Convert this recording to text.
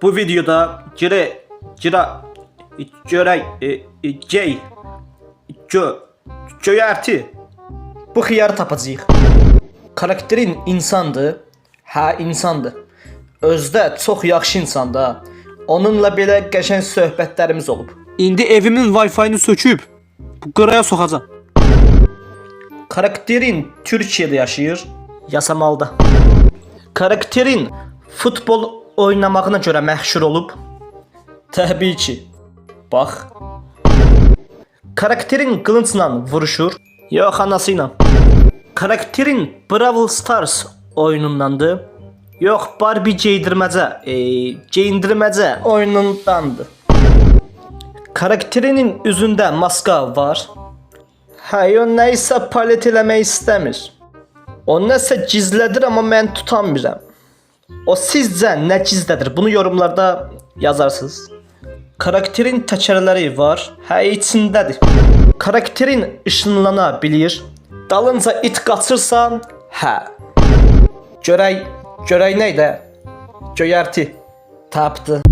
Bu videoda göyərti bu xiyarı tapacağıq. Karakterin insandır. Hə, insandır. Özdə çox yaxşı insandır. Onunla belə qəşəng söhbətlərimiz olub. İndi evimin Wi-Fi-ni söküb bu qıraya soxacam. Karakterin Türkiyədə yaşayır, Yasamalda. Karakterin futbol oynamağına görə məşhur olub. Təbii ki. Bax. Karakterin qılıncla vuruşur, yox anası ilə. Karakterin Brawl Stars oyunundandır. Yox, Barbie geyindirməcə oyunundandır. Karakterinin üzündə maska var. Hə, o nəyisə palet eləmək istəmir. O nəsə gizlədir, amma mən tutamıram. O sizcə nə gizlədir? Bunu yorumlarda yazarsınız. Karakterin təkərləri var. Hə, içindədir. Karakterin ışınlana bilir. Dalınca it qaçırsa, hə. Görək nə idi? Göyərti tapdı.